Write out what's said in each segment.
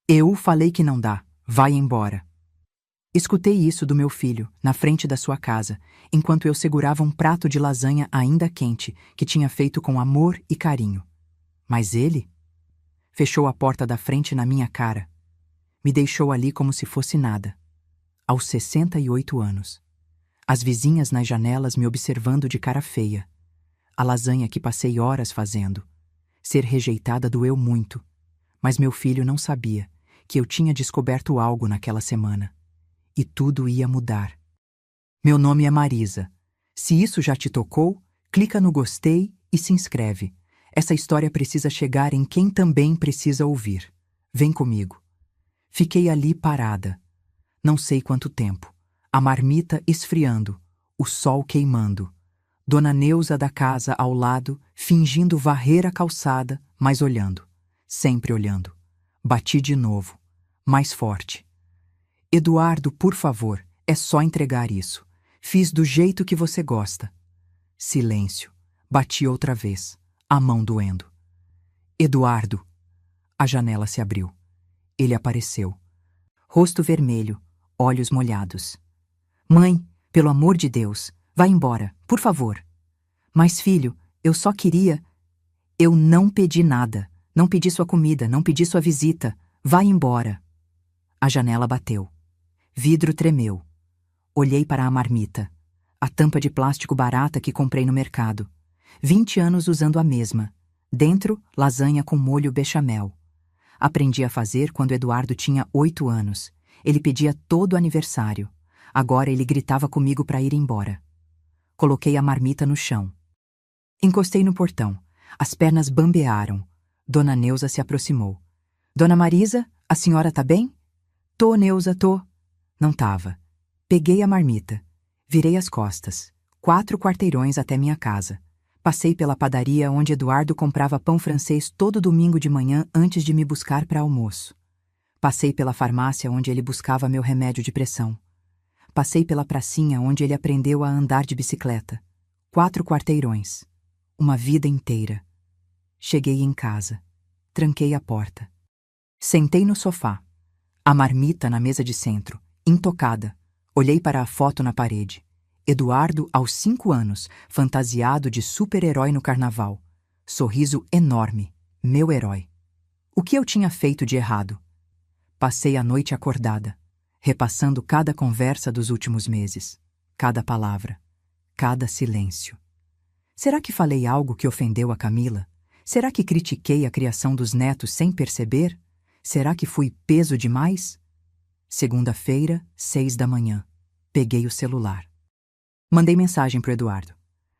Eu falei que não dá. Vai embora. Escutei isso do meu filho, na frente da sua casa, enquanto eu segurava um prato de lasanha ainda quente, que tinha feito com amor e carinho. Mas ele fechou a porta da frente na minha cara. Me deixou ali como se fosse nada. Aos 68 anos. As vizinhas nas janelas me observando de cara feia. A lasanha que passei horas fazendo. Ser rejeitada doeu muito. Mas meu filho não sabia que eu tinha descoberto algo naquela semana. E tudo ia mudar. Meu nome é Marisa. Se isso já te tocou, clica no gostei e se inscreve. Essa história precisa chegar em quem também precisa ouvir. Vem comigo. Fiquei ali parada. Não sei quanto tempo. A marmita esfriando, o sol queimando. Dona Neuza da casa ao lado, fingindo varrer a calçada, mas olhando. Sempre olhando. Bati de novo. Mais forte. Eduardo, por favor, é só entregar isso. Fiz do jeito que você gosta. Silêncio. Bati outra vez, a mão doendo. Eduardo. A janela se abriu. Ele apareceu. Rosto vermelho, olhos molhados. Mãe, pelo amor de Deus, vá embora, por favor. Mas filho, eu só queria... Eu não pedi nada. Não pedi sua comida, não pedi sua visita. Vá embora. A janela bateu. Vidro tremeu. Olhei para a marmita. A tampa de plástico barata que comprei no mercado. 20 anos usando a mesma. Dentro, lasanha com molho bechamel. Aprendi a fazer quando Eduardo tinha 8 anos. Ele pedia todo aniversário. Agora ele gritava comigo para ir embora. Coloquei a marmita no chão. Encostei no portão. As pernas bambearam. Dona Neuza se aproximou. Dona Marisa, a senhora tá bem? Tô, Neuza, tô. Não tava. Peguei a marmita. Virei as costas. 4 quarteirões até minha casa. Passei pela padaria onde Eduardo comprava pão francês todo domingo de manhã antes de me buscar para almoço. Passei pela farmácia onde ele buscava meu remédio de pressão. Passei pela pracinha onde ele aprendeu a andar de bicicleta. 4 quarteirões. Uma vida inteira. Cheguei em casa. Tranquei a porta. Sentei no sofá. A marmita na mesa de centro, intocada. Olhei para a foto na parede. Eduardo, aos 5 anos, fantasiado de super-herói no carnaval. Sorriso enorme. Meu herói. O que eu tinha feito de errado? Passei a noite acordada, repassando cada conversa dos últimos meses, cada palavra, cada silêncio. Será que falei algo que ofendeu a Camila? Será que critiquei a criação dos netos sem perceber? Será que fui peso demais? Segunda-feira, 6 da manhã. Peguei o celular. Mandei mensagem pro Eduardo.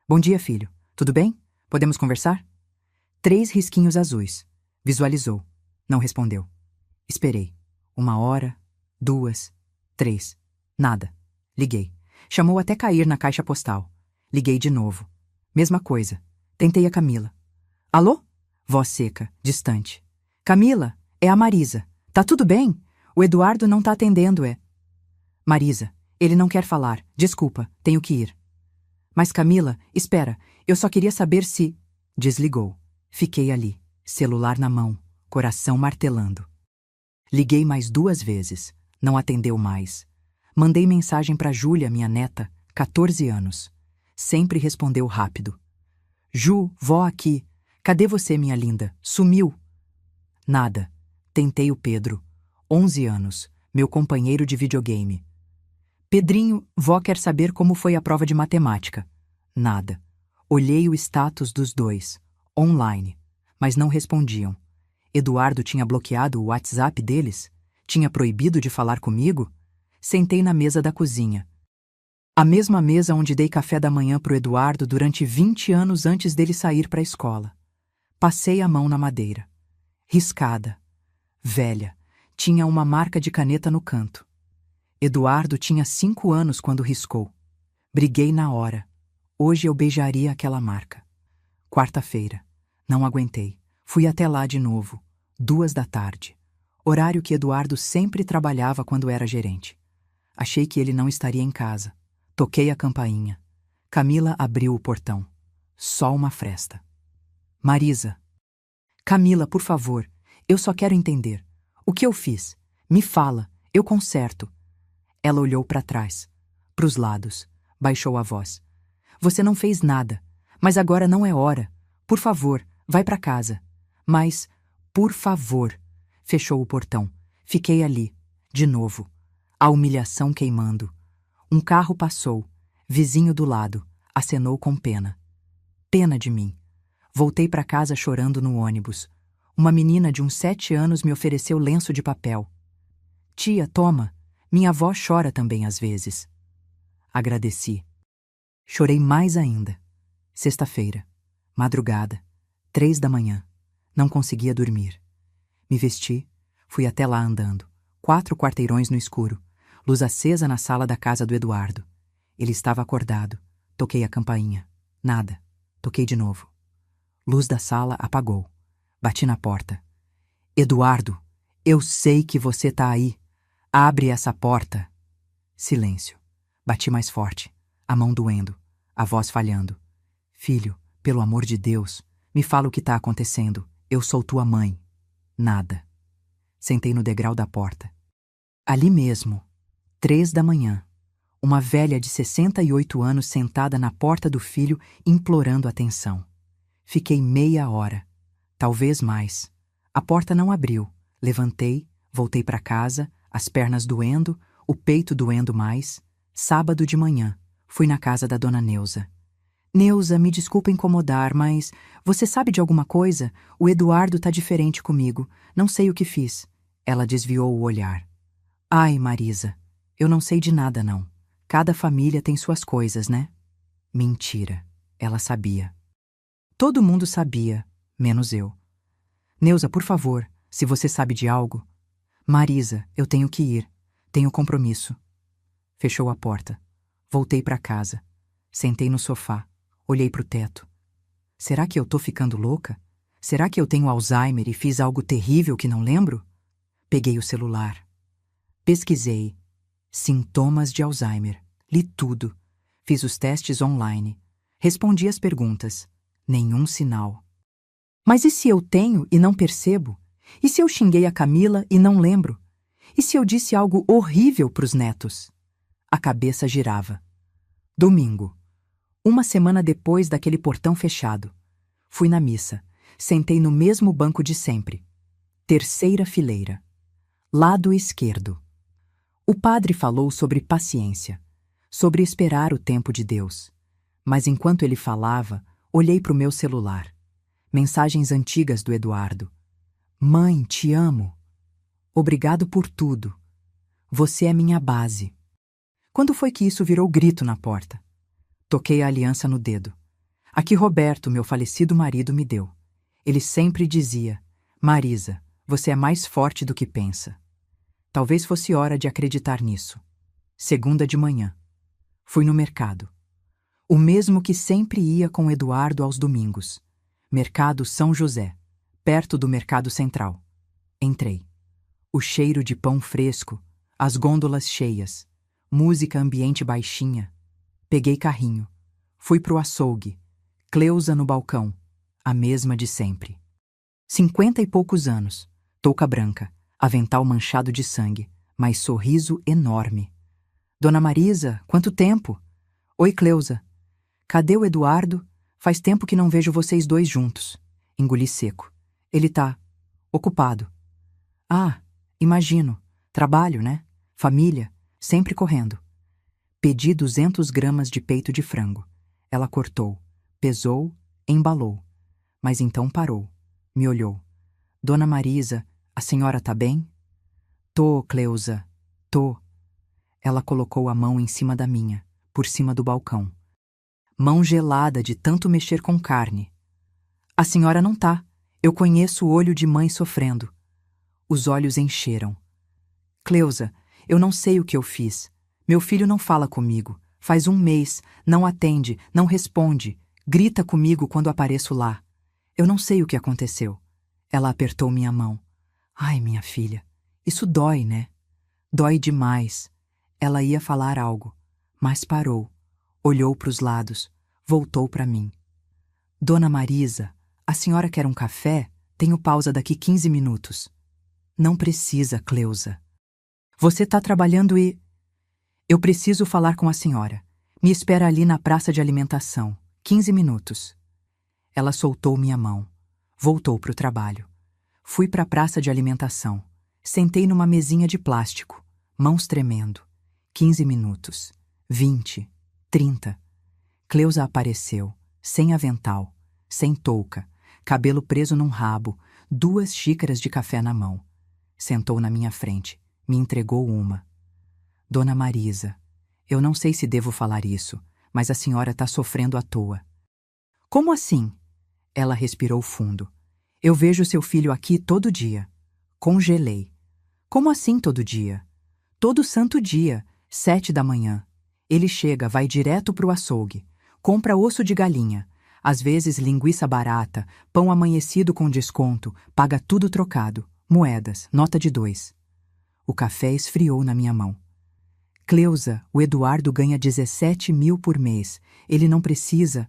Bom dia, filho. Tudo bem? Podemos conversar? 3 risquinhos azuis. Visualizou. Não respondeu. Esperei. 1 hora, 2, 3. Nada. Liguei. Chamou até cair na caixa postal. Liguei de novo. Mesma coisa. Tentei a Camila. Alô? Voz seca, distante. Camila, é a Marisa. Tá tudo bem? O Eduardo não tá atendendo, é. Marisa, ele não quer falar. Desculpa, tenho que ir. Mas Camila, espera, eu só queria saber se... Desligou. Fiquei ali, celular na mão, coração martelando. Liguei mais 2 vezes. Não atendeu mais. Mandei mensagem pra Júlia, minha neta, 14 anos. Sempre respondeu rápido. Ju, vó aqui. Cadê você, minha linda? Sumiu. Nada. Tentei o Pedro, 11 anos, meu companheiro de videogame. Pedrinho, vó quer saber como foi a prova de matemática. Nada. Olhei o status dos 2, online, mas não respondiam. Eduardo tinha bloqueado o WhatsApp deles? Tinha proibido de falar comigo? Sentei na mesa da cozinha. A mesma mesa onde dei café da manhã pro Eduardo durante 20 anos antes dele sair para a escola. Passei a mão na madeira. Riscada. Velha. Tinha uma marca de caneta no canto. Eduardo tinha 5 anos quando riscou. Briguei na hora. Hoje eu beijaria aquela marca. Quarta-feira. Não aguentei. Fui até lá de novo. 2 da tarde. Horário que Eduardo sempre trabalhava quando era gerente. Achei que ele não estaria em casa. Toquei a campainha. Camila abriu o portão. Só uma fresta. Marisa. Camila, por favor, eu só quero entender. O que eu fiz? Me fala, eu conserto. Ela olhou para trás, para os lados, baixou a voz. Você não fez nada, mas agora não é hora. Por favor, vai para casa. Mas, por favor, fechou o portão. Fiquei ali, de novo. A humilhação queimando. Um carro passou, vizinho do lado, acenou com pena. Pena de mim. Voltei para casa chorando no ônibus. Uma menina de uns 7 anos me ofereceu lenço de papel. Tia, toma. Minha avó chora também às vezes. Agradeci. Chorei mais ainda. Sexta-feira. Madrugada. 3 da manhã. Não conseguia dormir. Me vesti, fui até lá andando. 4 quarteirões no escuro. Luz acesa na sala da casa do Eduardo. Ele estava acordado. Toquei a campainha. Nada. Toquei de novo. Luz da sala apagou. Bati na porta. Eduardo, eu sei que você tá aí. Abre essa porta. Silêncio. Bati mais forte. A mão doendo. A voz falhando. Filho, pelo amor de Deus, me fala o que tá acontecendo. Eu sou tua mãe. Nada. Sentei no degrau da porta. Ali mesmo, 3 da manhã, uma velha de 68 anos sentada na porta do filho implorando atenção. Fiquei meia hora, talvez mais. A porta não abriu. Levantei, voltei para casa, as pernas doendo, o peito doendo mais. Sábado de manhã, fui na casa da dona Neuza. Neuza, me desculpa incomodar, mas você sabe de alguma coisa? O Eduardo tá diferente comigo. Não sei o que fiz. Ela desviou o olhar. Ai, Marisa, eu não sei de nada, não. Cada família tem suas coisas, né? Mentira. Ela sabia. Todo mundo sabia, menos eu. Neuza, por favor, se você sabe de algo. Marisa, eu tenho que ir. Tenho compromisso. Fechou a porta. Voltei para casa. Sentei no sofá. Olhei para o teto. Será que eu tô ficando louca? Será que eu tenho Alzheimer e fiz algo terrível que não lembro? Peguei o celular. Pesquisei. Sintomas de Alzheimer. Li tudo. Fiz os testes online. Respondi as perguntas. Nenhum sinal. Mas e se eu tenho e não percebo? E se eu xinguei a Camila e não lembro? E se eu disse algo horrível para os netos? A cabeça girava. Domingo. Uma semana depois daquele portão fechado. Fui na missa. Sentei no mesmo banco de sempre. Terceira fileira. Lado esquerdo. O padre falou sobre paciência, sobre esperar o tempo de Deus. Mas enquanto ele falava, olhei para o meu celular. Mensagens antigas do Eduardo. Mãe, te amo. Obrigado por tudo. Você é minha base. Quando foi que isso virou grito na porta? Toquei a aliança no dedo. A que Roberto, meu falecido marido, me deu. Ele sempre dizia: Marisa, você é mais forte do que pensa. Talvez fosse hora de acreditar nisso. Segunda de manhã. Fui no mercado. O mesmo que sempre ia com Eduardo aos domingos. Mercado São José, perto do Mercado Central. Entrei. O cheiro de pão fresco, as gôndolas cheias, música ambiente baixinha. Peguei carrinho. Fui pro açougue. Cleusa no balcão. A mesma de sempre. 50 e poucos anos. Touca branca. Avental manchado de sangue. Mas sorriso enorme. Dona Marisa, quanto tempo? Oi, Cleusa. Cadê o Eduardo? Faz tempo que não vejo vocês dois juntos. Engoli seco. Ele tá ocupado. Ah, imagino. Trabalho, né? Família. Sempre correndo. Pedi 200 gramas de peito de frango. Ela cortou, pesou, embalou. Mas então parou. Me olhou. Dona Marisa, a senhora tá bem? Tô, Cleusa. Tô. Ela colocou a mão em cima da minha, por cima do balcão. Mão gelada de tanto mexer com carne. A senhora não tá. Eu conheço o olho de mãe sofrendo. Os olhos encheram. Cleusa, eu não sei o que eu fiz. Meu filho não fala comigo. Faz um mês, não atende, não responde. Grita comigo quando apareço lá. Eu não sei o que aconteceu. Ela apertou minha mão. Ai, minha filha, isso dói, né? Dói demais. Ela ia falar algo, mas parou. Olhou para os lados, voltou para mim. Dona Marisa, a senhora quer um café? Tenho pausa daqui 15 minutos. Não precisa, Cleusa. Você está trabalhando e... Eu preciso falar com a senhora. Me espera ali na praça de alimentação. 15 minutos. Ela soltou minha mão. Voltou para o trabalho. Fui para a praça de alimentação. Sentei numa mesinha de plástico, mãos tremendo. 15 minutos. 20. 30. Cleusa apareceu, sem avental, sem touca, cabelo preso num rabo, 2 xícaras de café na mão. Sentou na minha frente, me entregou uma. Dona Marisa, eu não sei se devo falar isso, mas a senhora está sofrendo à toa. Como assim? Ela respirou fundo. Eu vejo seu filho aqui todo dia. Congelei. Como assim todo dia? Todo santo dia, 7 da manhã. Ele chega, vai direto pro açougue. Compra osso de galinha. Às vezes linguiça barata, pão amanhecido com desconto, paga tudo trocado. Moedas, nota de 2. O café esfriou na minha mão. Cleusa, o Eduardo ganha 17 mil por mês. Ele não precisa...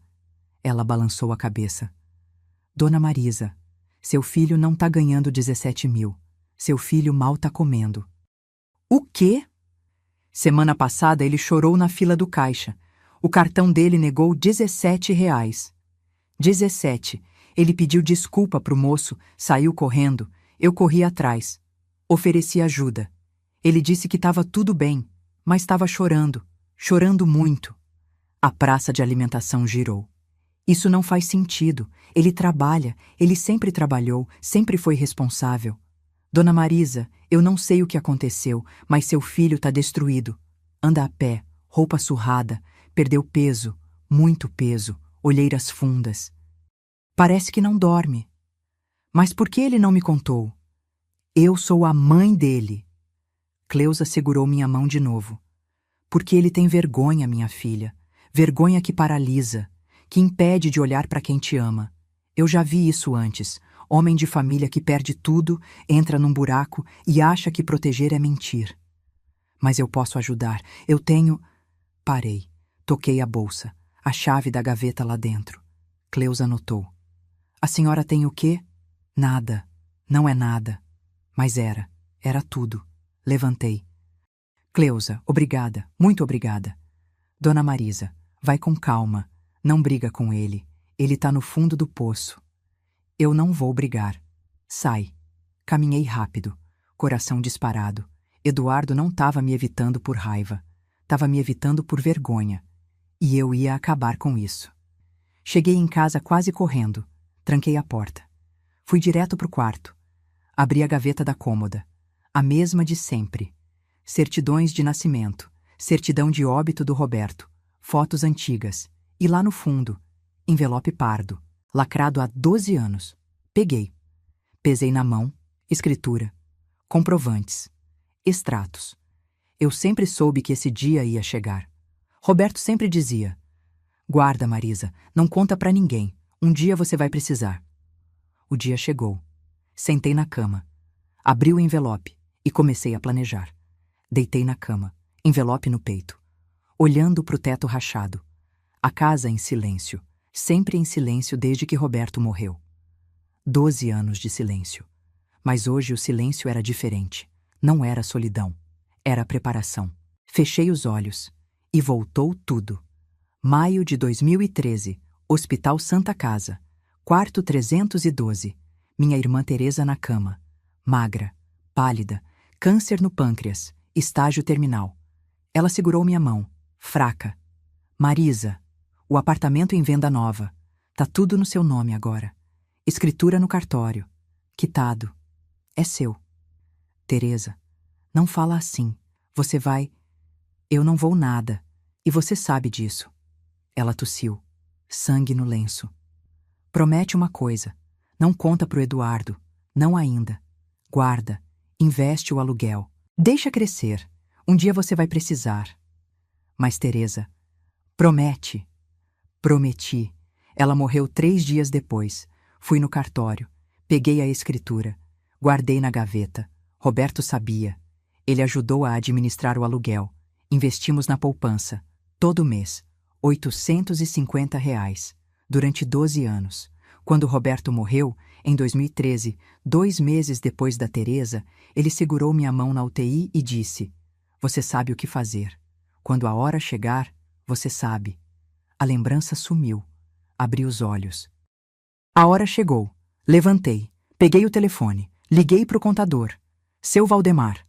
Ela balançou a cabeça. Dona Marisa, seu filho não tá ganhando 17 mil. Seu filho mal tá comendo. O quê? Semana passada ele chorou na fila do caixa. O cartão dele negou 17 reais. 17. Ele pediu desculpa pro moço, saiu correndo. Eu corri atrás. Ofereci ajuda. Ele disse que estava tudo bem, mas estava chorando. Chorando muito. A praça de alimentação girou. Isso não faz sentido. Ele trabalha, ele sempre trabalhou, sempre foi responsável. Dona Marisa, eu não sei o que aconteceu, mas seu filho tá destruído. Anda a pé, roupa surrada, perdeu peso, muito peso, olheiras fundas. Parece que não dorme. Mas por que ele não me contou? Eu sou a mãe dele. Cleusa segurou minha mão de novo. Porque ele tem vergonha, minha filha. Vergonha que paralisa, que impede de olhar para quem te ama. Eu já vi isso antes. Homem de família que perde tudo, entra num buraco e acha que proteger é mentir. Mas eu posso ajudar. Eu tenho... Parei. Toquei a bolsa. A chave da gaveta lá dentro. Cleusa notou. A senhora tem o quê? Nada. Não é nada. Mas era. Era tudo. Levantei. Cleusa, obrigada. Muito obrigada. Dona Marisa, vai com calma. Não briga com ele. Ele tá no fundo do poço. Eu não vou brigar. Sai. Caminhei rápido. Coração disparado. Eduardo não estava me evitando por raiva. Estava me evitando por vergonha. E eu ia acabar com isso. Cheguei em casa quase correndo. Tranquei a porta. Fui direto pro quarto. Abri a gaveta da cômoda. A mesma de sempre. Certidões de nascimento. Certidão de óbito do Roberto. Fotos antigas. E lá no fundo, envelope pardo. Lacrado há 12 anos. Peguei. Pesei na mão. Escritura. Comprovantes. Extratos. Eu sempre soube que esse dia ia chegar. Roberto sempre dizia: guarda, Marisa, não conta pra ninguém. Um dia você vai precisar. O dia chegou. Sentei na cama. Abri o envelope e comecei a planejar. Deitei na cama, envelope no peito. Olhando pro teto rachado. A casa em silêncio. Sempre em silêncio desde que Roberto morreu. 12 anos de silêncio. Mas hoje o silêncio era diferente. Não era solidão. Era preparação. Fechei os olhos. E voltou tudo. Maio de 2013. Hospital Santa Casa. Quarto 312. Minha irmã Teresa na cama. Magra. Pálida. Câncer no pâncreas. Estágio terminal. Ela segurou minha mão. Fraca. Marisa. O apartamento em venda nova. Tá tudo no seu nome agora. Escritura no cartório. Quitado. É seu. Teresa, não fala assim. Você vai... Eu não vou nada. E você sabe disso. Ela tossiu. Sangue no lenço. Promete uma coisa. Não conta pro Eduardo. Não ainda. Guarda. Investe o aluguel. Deixa crescer. Um dia você vai precisar. Mas Teresa, promete. Prometi. Ela morreu 3 dias depois. Fui no cartório. Peguei a escritura. Guardei na gaveta. Roberto sabia. Ele ajudou a administrar o aluguel. Investimos na poupança. Todo mês. R$ 850. Durante 12 anos. Quando Roberto morreu, Em 2013, 2 meses depois da Teresa, ele segurou minha mão na UTI e disse: "Você sabe o que fazer. Quando a hora chegar, você sabe." A lembrança sumiu. Abri os olhos. A hora chegou. Levantei. Peguei o telefone. Liguei para o contador. "Seu Valdemar."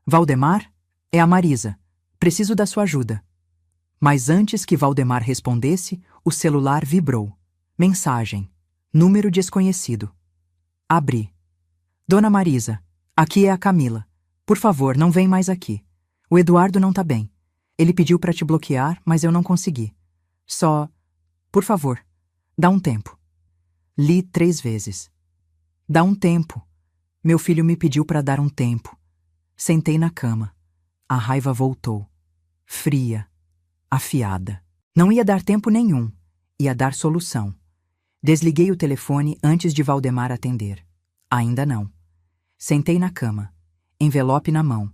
"Valdemar? É a Marisa. Preciso da sua ajuda." Mas antes que Valdemar respondesse, o celular vibrou. Mensagem. Número desconhecido. Abri. "Dona Marisa, aqui é a Camila. Por favor, não vem mais aqui. O Eduardo não tá bem. Ele pediu para te bloquear, mas eu não consegui. Só, por favor, dá um tempo." Li 3 vezes. Dá um tempo. Meu filho me pediu para dar um tempo. Sentei na cama. A raiva voltou. Fria. Afiada. Não ia dar tempo nenhum. Ia dar solução. Desliguei o telefone antes de Valdemar atender. Ainda não. Sentei na cama. Envelope na mão.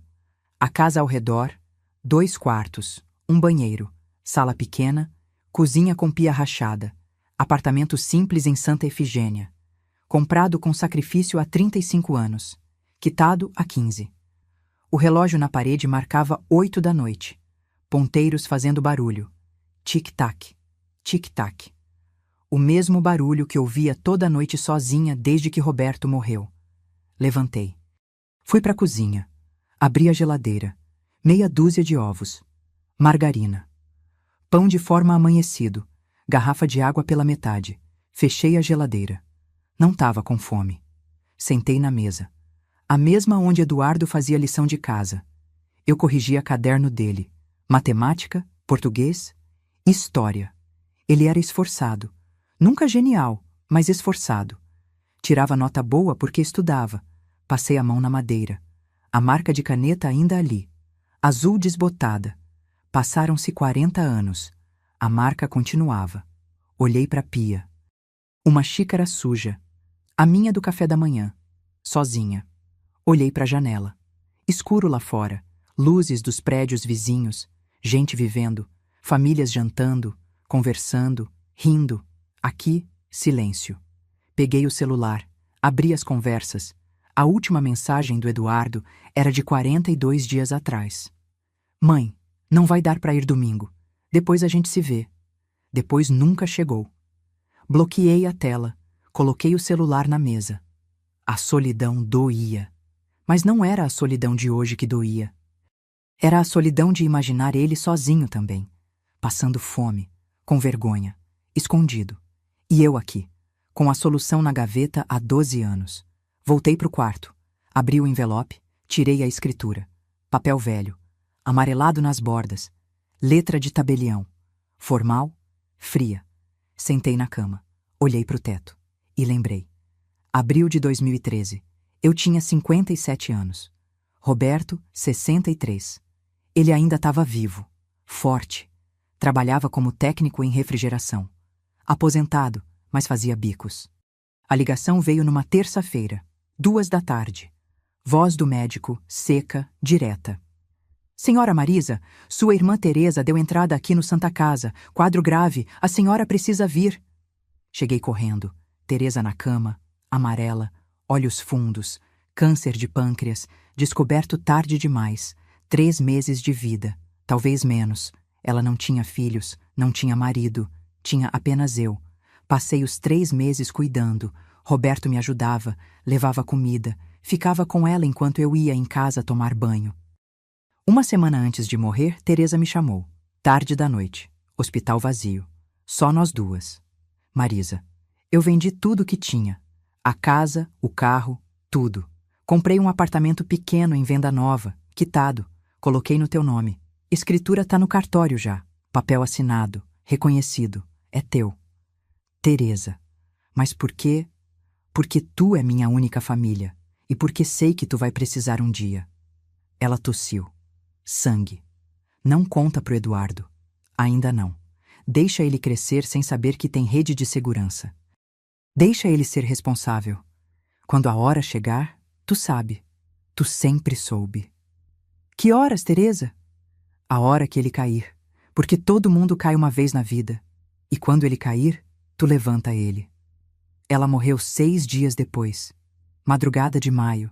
A casa ao redor. 2 quartos. Um banheiro. Sala pequena. Cozinha com pia rachada. Apartamento simples em Santa Efigênia. Comprado com sacrifício há 35 anos. Quitado há 15. O relógio na parede marcava 8 da noite. Ponteiros fazendo barulho. Tic-tac. Tic-tac. O mesmo barulho que ouvia toda noite sozinha desde que Roberto morreu. Levantei. Fui para a cozinha. Abri a geladeira. Meia dúzia de ovos. Margarina. Pão de forma amanhecido. Garrafa de água pela metade. Fechei a geladeira. Não estava com fome. Sentei na mesa. A mesma onde Eduardo fazia lição de casa. Eu corrigia caderno dele. Matemática, português, história. Ele era esforçado. Nunca genial, mas esforçado. Tirava nota boa porque estudava. Passei a mão na madeira. A marca de caneta ainda ali. Azul desbotada. Passaram-se 40 anos. A marca continuava. Olhei para a pia. Uma xícara suja. A minha do café da manhã. Sozinha. Olhei para a janela. Escuro lá fora. Luzes dos prédios vizinhos. Gente vivendo. Famílias jantando. Conversando. Rindo. Aqui, silêncio. Peguei o celular. Abri as conversas. A última mensagem do Eduardo era de 42 dias atrás. "Mãe, não vai dar para ir domingo. Depois a gente se vê." Depois nunca chegou. Bloqueei a tela. Coloquei o celular na mesa. A solidão doía. Mas não era a solidão de hoje que doía. Era a solidão de imaginar ele sozinho também. Passando fome, com vergonha, escondido. E eu aqui, com a solução na gaveta há 12 anos. Voltei pro quarto. Abri o envelope, tirei a escritura. Papel velho, amarelado nas bordas. Letra de tabelião. Formal, fria. Sentei na cama. Olhei pro teto. E lembrei. Abril de 2013. Eu tinha 57 anos. Roberto, 63. Ele ainda estava vivo. Forte. Trabalhava como técnico em refrigeração. Aposentado, mas fazia bicos. A ligação veio numa terça-feira, 2 da tarde. Voz do médico, seca, direta. "Senhora Marisa, sua irmã Teresa deu entrada aqui no Santa Casa. Quadro grave, a senhora precisa vir." Cheguei correndo. Teresa na cama, amarela, olhos fundos, câncer de pâncreas, descoberto tarde demais, 3 meses de vida, talvez menos. Ela não tinha filhos, não tinha marido, tinha apenas eu. Passei os 3 meses cuidando. Roberto me ajudava, levava comida, ficava com ela enquanto eu ia em casa tomar banho. Uma semana antes de morrer, Teresa me chamou. Tarde da noite, hospital vazio. Só nós duas. "Marisa, eu vendi tudo que tinha. A casa, o carro, tudo. Comprei um apartamento pequeno em venda nova, quitado. Coloquei no teu nome. Escritura tá no cartório já. Papel assinado, reconhecido. É teu. Teresa. Mas por quê? Porque tu é minha única família. E porque sei que tu vai precisar um dia." Ela tossiu. "Sangue. Não conta pro Eduardo. Ainda não. Deixa ele crescer sem saber que tem rede de segurança. Deixa ele ser responsável. Quando a hora chegar, tu sabe. Tu sempre soube." "Que horas, Teresa?" "A hora que ele cair. Porque todo mundo cai uma vez na vida. E quando ele cair, tu levanta ele." Ela morreu 6 dias depois. Madrugada de maio.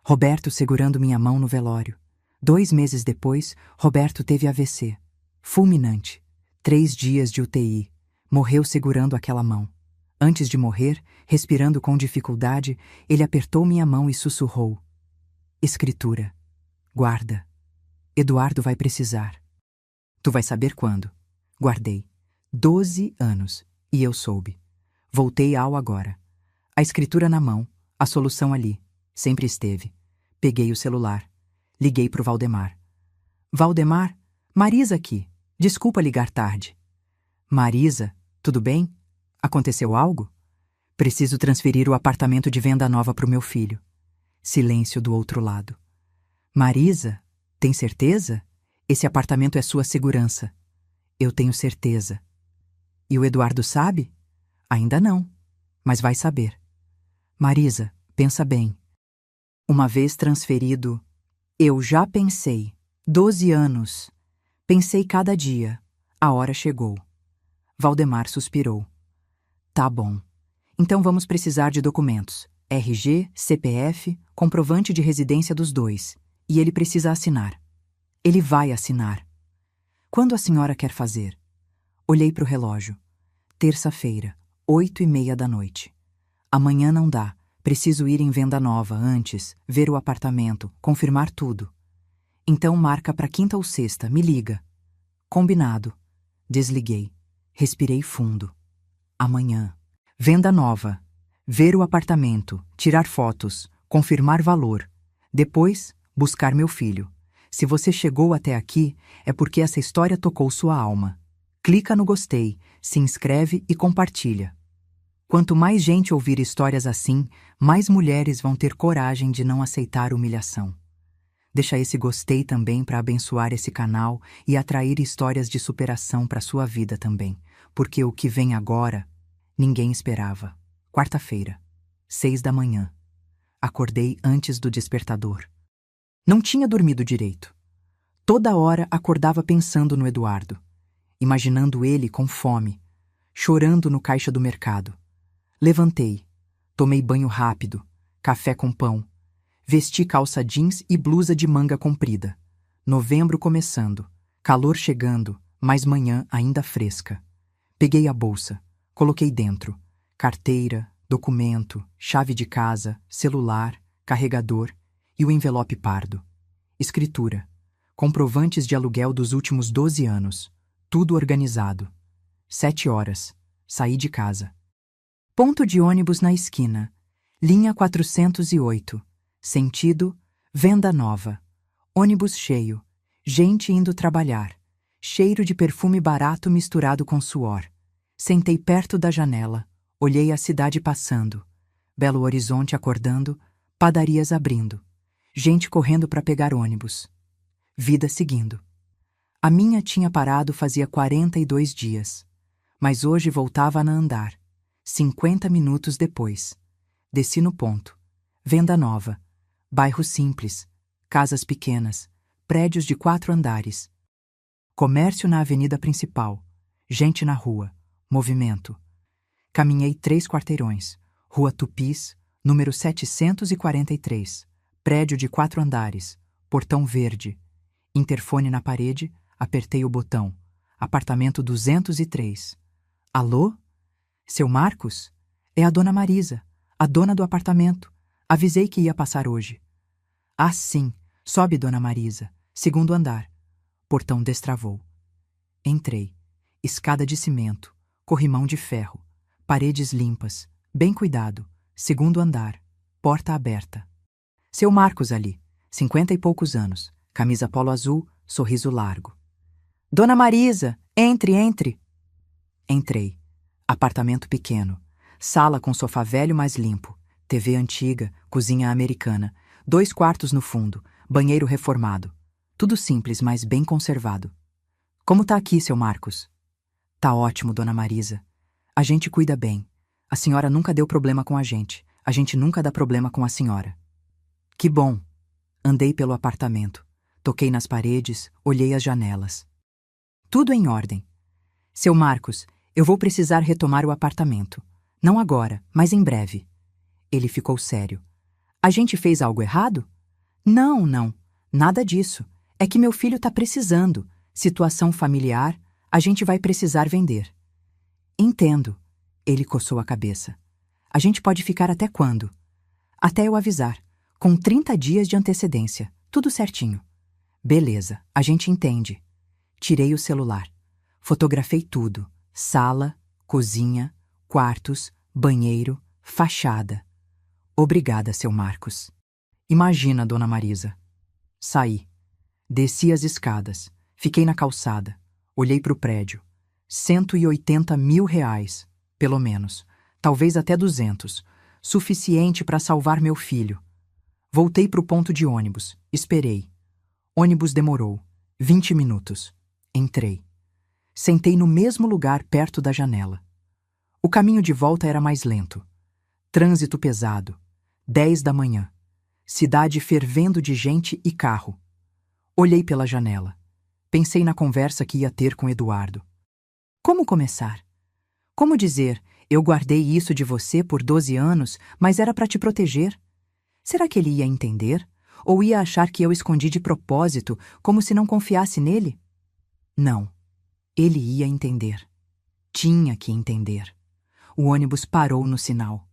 Roberto segurando minha mão no velório. 2 meses depois, Roberto teve AVC. Fulminante. 3 dias de UTI. Morreu segurando aquela mão. Antes de morrer, respirando com dificuldade, ele apertou minha mão e sussurrou: escritura. Guarda. Eduardo vai precisar. Tu vai saber quando. Guardei. 12 anos. E eu soube. Voltei ao agora. A escritura na mão, a solução ali. Sempre esteve. Peguei o celular. Liguei pro Valdemar. Valdemar? Marisa aqui. Desculpa ligar tarde. Marisa, tudo bem? Aconteceu algo? Preciso transferir o apartamento de venda nova pro meu filho. Silêncio do outro lado. Marisa, tem certeza? Esse apartamento é sua segurança. Eu tenho certeza. E o Eduardo sabe? Ainda não, mas vai saber. Marisa, pensa bem. Uma vez transferido, eu já pensei. 12 anos. Pensei cada dia. A hora chegou. Valdemar suspirou. Tá bom. Então vamos precisar de documentos. RG, CPF, comprovante de residência dos dois. E ele precisa assinar. Ele vai assinar. Quando a senhora quer fazer? Olhei para o relógio. Terça-feira, 8h30 da noite. Amanhã não dá. Preciso ir em venda nova antes, ver o apartamento, confirmar tudo. Então marca para quinta ou sexta, me liga. Combinado. Desliguei. Respirei fundo. Amanhã. Venda nova. Ver o apartamento, tirar fotos, confirmar valor. Depois, buscar meu filho. Se você chegou até aqui, é porque essa história tocou sua alma. Clica no gostei, se inscreve e compartilha. Quanto mais gente ouvir histórias assim, mais mulheres vão ter coragem de não aceitar humilhação. Deixa esse gostei também para abençoar esse canal e atrair histórias de superação para sua vida também, porque o que vem agora, ninguém esperava. Quarta-feira, 6 da manhã. Acordei antes do despertador. Não tinha dormido direito. Toda hora acordava pensando no Eduardo, imaginando ele com fome, chorando no caixa do mercado. Levantei, tomei banho rápido, café com pão, vesti calça jeans e blusa de manga comprida. Novembro começando, calor chegando, mas manhã ainda fresca. Peguei a bolsa, coloquei dentro, carteira, documento, chave de casa, celular, carregador e o envelope pardo. Escritura, comprovantes de aluguel dos últimos 12 anos, tudo organizado. 7 horas, saí de casa. Ponto de ônibus na esquina, linha 408, sentido, venda nova. Ônibus cheio, gente indo trabalhar, cheiro de perfume barato misturado com suor. Sentei perto da janela, olhei a cidade passando, Belo Horizonte acordando, padarias abrindo, gente correndo para pegar ônibus. Vida seguindo. A minha tinha parado fazia 42 dias, mas hoje voltava a andar. 50 minutos depois. Desci no ponto. Venda nova. Bairro simples. Casas pequenas. Prédios de 4 andares. Comércio na avenida principal. Gente na rua. Movimento. Caminhei 3 quarteirões. Rua Tupis, número 743. Prédio de 4 andares. Portão verde. Interfone na parede. Apertei o botão. Apartamento 203. Alô? Seu Marcos? É a dona Marisa, a dona do apartamento. Avisei que ia passar hoje. Ah, sim. Sobe, dona Marisa. 2º andar. Portão destravou. Entrei. Escada de cimento. Corrimão de ferro. Paredes limpas. Bem cuidado. 2º andar. Porta aberta. Seu Marcos ali. 50 e poucos anos. Camisa polo azul, sorriso largo. Dona Marisa, entre, entre. Entrei. Apartamento pequeno. Sala com sofá velho mais limpo. TV antiga, cozinha americana. 2 quartos no fundo. Banheiro reformado. Tudo simples, mas bem conservado. Como tá aqui, seu Marcos? Tá ótimo, dona Marisa. A gente cuida bem. A senhora nunca deu problema com a gente. A gente nunca dá problema com a senhora. Que bom. Andei pelo apartamento. Toquei nas paredes, olhei as janelas. Tudo em ordem. Seu Marcos, eu vou precisar retomar o apartamento. Não agora, mas em breve. Ele ficou sério. A gente fez algo errado? Não, não. Nada disso. É que meu filho tá precisando. Situação familiar, a gente vai precisar vender. Entendo. Ele coçou a cabeça. A gente pode ficar até quando? Até eu avisar. Com 30 dias de antecedência. Tudo certinho. Beleza, a gente entende. Tirei o celular. Fotografei tudo. Sala, cozinha, quartos, banheiro, fachada. Obrigada, seu Marcos. Imagina, dona Marisa. Saí. Desci as escadas. Fiquei na calçada. Olhei para o prédio. 180 mil reais, pelo menos. Talvez até 200. Suficiente para salvar meu filho. Voltei para o ponto de ônibus. Esperei. Ônibus demorou. 20 minutos. Entrei. Sentei no mesmo lugar perto da janela. O caminho de volta era mais lento. Trânsito pesado. 10 da manhã. Cidade fervendo de gente e carro. Olhei pela janela. Pensei na conversa que ia ter com Eduardo. Como começar? Como dizer, eu guardei isso de você por 12 anos, mas era para te proteger? Será que ele ia entender? Ou ia achar que eu escondi de propósito, como se não confiasse nele? Não. Ele ia entender. Tinha que entender. O ônibus parou no sinal.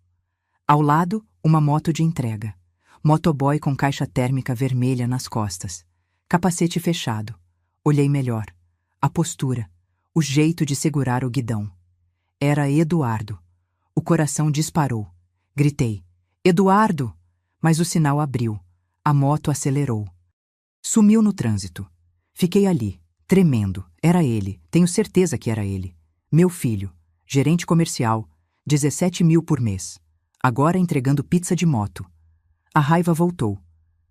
Ao lado, uma moto de entrega. Motoboy com caixa térmica vermelha nas costas. Capacete fechado. Olhei melhor. A postura. O jeito de segurar o guidão. Era Eduardo. O coração disparou. Gritei. Eduardo! Mas o sinal abriu. A moto acelerou. Sumiu no trânsito. Fiquei ali, tremendo. Era ele. Tenho certeza que era ele. Meu filho. Gerente comercial. 17 mil por mês. Agora entregando pizza de moto. A raiva voltou.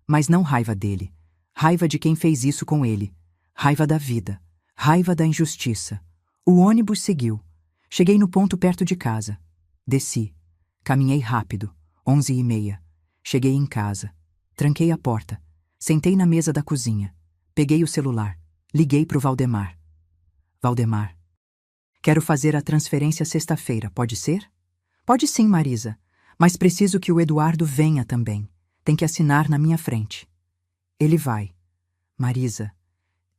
Mas não raiva dele. Raiva de quem fez isso com ele. Raiva da vida. Raiva da injustiça. O ônibus seguiu. Cheguei no ponto perto de casa. Desci. Caminhei rápido. 11h30. Cheguei em casa. Tranquei a porta. Sentei na mesa da cozinha. Peguei o celular. Liguei pro Valdemar. Valdemar. Quero fazer a transferência sexta-feira, pode ser? Pode sim, Marisa. Mas preciso que o Eduardo venha também. Tem que assinar na minha frente. Ele vai. Marisa,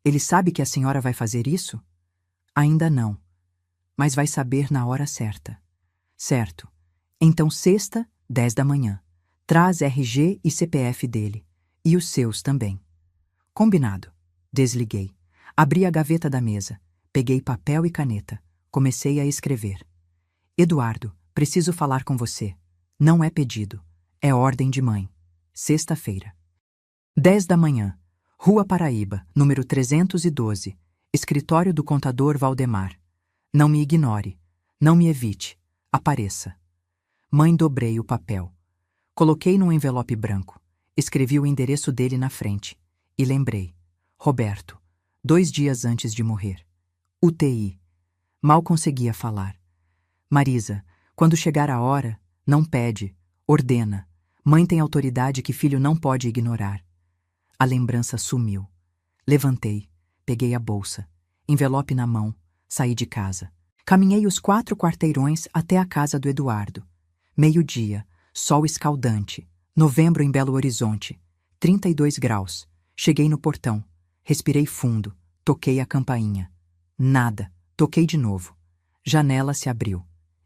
ele sabe que a senhora vai fazer isso? Ainda não. Mas vai saber na hora certa. Certo. Então sexta, 10 da manhã. Traz RG e CPF dele. E os seus também. Combinado. Desliguei. Abri a gaveta da mesa. Peguei papel e caneta. Comecei a escrever. Eduardo, preciso falar com você. Não é pedido. É ordem de mãe. Sexta-feira. 10 da manhã. Rua Paraíba, número 312. Escritório do contador Valdemar. Não me ignore. Não me evite. Apareça. Mãe, dobrei o papel. Coloquei num envelope branco. Escrevi o endereço dele na frente. E lembrei. Roberto. 2 dias antes de morrer. UTI. Mal conseguia falar. Marisa, quando chegar a hora, não pede, ordena. Mãe tem autoridade que filho não pode ignorar. A lembrança sumiu. Levantei, peguei a bolsa, envelope na mão, saí de casa. Caminhei os 4 quarteirões até a casa do Eduardo. 12h, sol escaldante. Novembro em Belo Horizonte. 32 graus. Cheguei no portão. Respirei fundo. Toquei a campainha. Nada. Toquei de novo. Janela se abriu.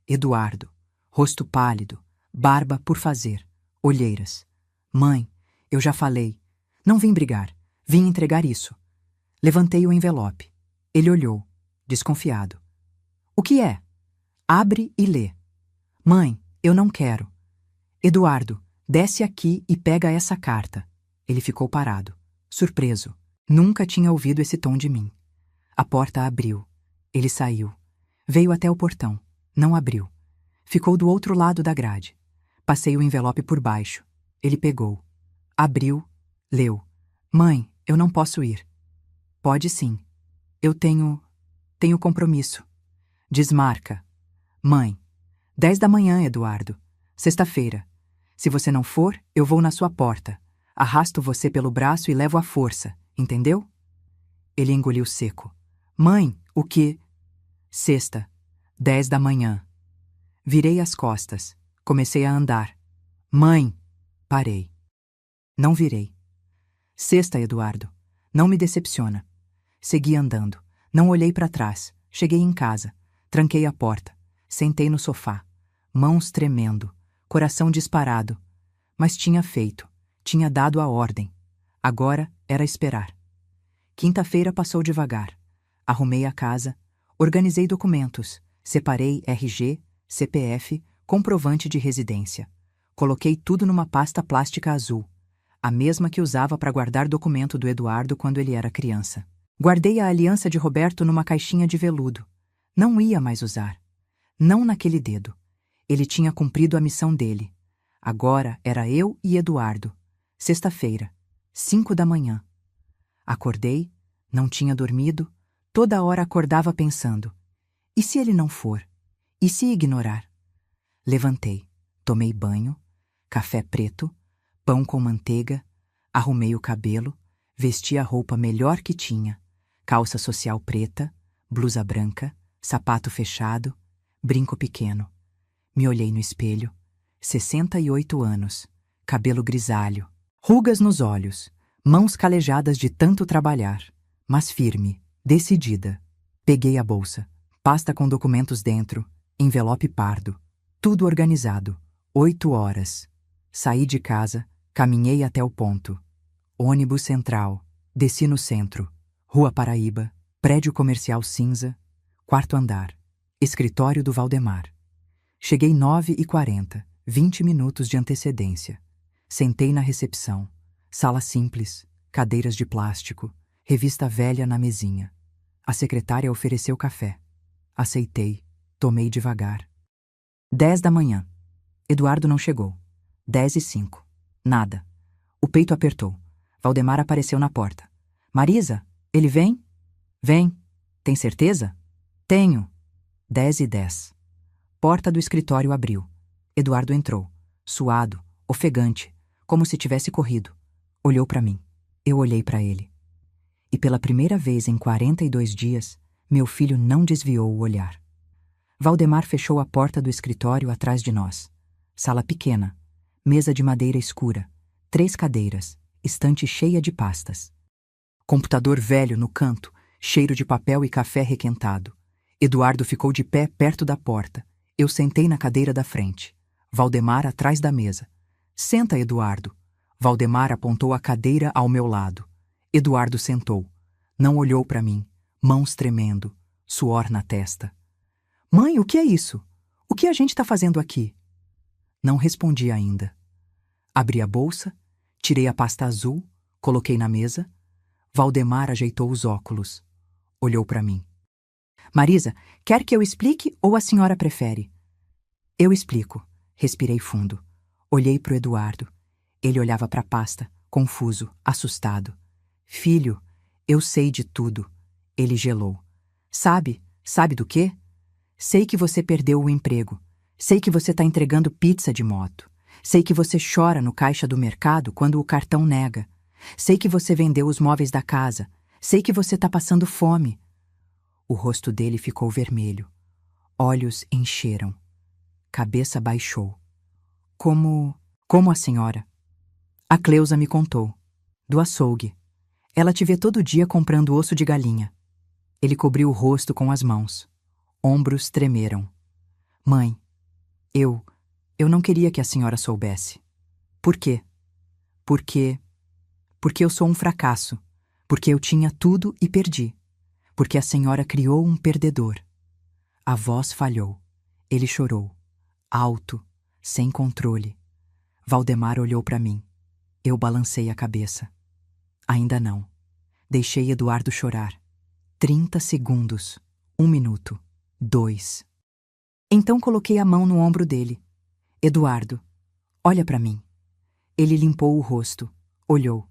Eduardo. Rosto pálido. Barba por fazer. Olheiras. Mãe, eu já falei. Não vim brigar. Vim entregar isso. Levantei o envelope. Ele olhou, desconfiado. O que é? Abre e lê. Mãe, eu não quero. Eduardo, desce aqui e pega essa carta. Ele ficou parado, surpreso. Nunca tinha ouvido esse tom de mim. A porta abriu. Ele saiu. Veio até o portão. Não abriu. Ficou do outro lado da grade. Passei o envelope por baixo. Ele pegou. Abriu. Leu. Mãe, eu não posso ir. Pode sim. Eu tenho compromisso. Desmarca. Mãe. 10 da manhã, Eduardo. Sexta-feira. Se você não for, eu vou na sua porta. Arrasto você pelo braço e levo à força. Entendeu? Ele engoliu seco. Mãe, o que? Sexta. 10 da manhã. Virei as costas. Comecei a andar. Mãe! Parei. Não virei. Sexta, Eduardo. Não me decepciona. Segui andando. Não olhei para trás. Cheguei em casa. Tranquei a porta. Sentei no sofá. Mãos tremendo. Coração disparado. Mas tinha feito. Tinha dado a ordem. Agora era esperar. Quinta-feira passou devagar. Arrumei a casa. Organizei documentos. Separei RG, CPF, comprovante de residência. Coloquei tudo numa pasta plástica azul, a mesma que usava para guardar documento do Eduardo quando ele era criança. Guardei a aliança de Roberto numa caixinha de veludo. Não ia mais usar. Não naquele dedo. Ele tinha cumprido a missão dele. Agora era eu e Eduardo. Sexta-feira, 5 da manhã. Acordei, não tinha dormido, toda hora acordava pensando: e se ele não for? E se ignorar? Levantei, tomei banho, café preto, pão com manteiga, arrumei o cabelo, vesti a roupa melhor que tinha, calça social preta, blusa branca, sapato fechado, brinco pequeno. Me olhei no espelho, 68 anos, cabelo grisalho, rugas nos olhos, mãos calejadas de tanto trabalhar, mas firme, decidida. Peguei a bolsa, pasta com documentos dentro, envelope pardo, tudo organizado. 8 horas. Saí de casa, caminhei até o ponto. Ônibus central, desci no centro, Rua Paraíba, prédio comercial cinza, 4º andar, escritório do Valdemar. Cheguei 9h40, 20 minutos de antecedência. Sentei na recepção, sala simples, cadeiras de plástico, revista velha na mesinha. A secretária ofereceu café. Aceitei, tomei devagar. 10 da manhã. Eduardo não chegou. 10h05. Nada. O peito apertou. Valdemar apareceu na porta. Marisa, ele vem? Vem. Tem certeza? Tenho. 10h10. Porta do escritório abriu. Eduardo entrou, suado, ofegante, como se tivesse corrido. Olhou para mim. Eu olhei para ele. E pela primeira vez em 42 dias, meu filho não desviou o olhar. Valdemar fechou a porta do escritório atrás de nós. Sala pequena, mesa de madeira escura, 3 cadeiras, estante cheia de pastas. Computador velho no canto, cheiro de papel e café requentado. Eduardo ficou de pé perto da porta. Eu sentei na cadeira da frente. Valdemar atrás da mesa. Senta, Eduardo. Valdemar apontou a cadeira ao meu lado. Eduardo sentou. Não olhou para mim, mãos tremendo, suor na testa. Mãe, o que é isso? O que a gente está fazendo aqui? Não respondi ainda. Abri a bolsa, tirei a pasta azul, coloquei na mesa. Valdemar ajeitou os óculos. Olhou para mim. Marisa, quer que eu explique ou a senhora prefere? Eu explico. Respirei fundo. Olhei para o Eduardo. Ele olhava para a pasta, confuso, assustado. Filho, eu sei de tudo. Ele gelou. Sabe do quê? Sei que você perdeu o emprego. Sei que você está entregando pizza de moto. Sei que você chora no caixa do mercado quando o cartão nega. Sei que você vendeu os móveis da casa. Sei que você está passando fome. O rosto dele ficou vermelho. Olhos encheram. Cabeça baixou. Como a senhora? A Cleusa me contou. Do açougue. Ela te vê todo dia comprando osso de galinha. Ele cobriu o rosto com as mãos. Ombros tremeram. Mãe, eu não queria que a senhora soubesse. Por quê? Porque eu sou um fracasso. Porque eu tinha tudo e perdi. Porque a senhora criou um perdedor. A voz falhou. Ele chorou. Alto, sem controle. Valdemar olhou para mim. Eu balancei a cabeça. Ainda não. Deixei Eduardo chorar. 30 segundos. 1 minuto. 2. Então coloquei a mão no ombro dele. Eduardo, olha para mim. Ele limpou o rosto. Olhou.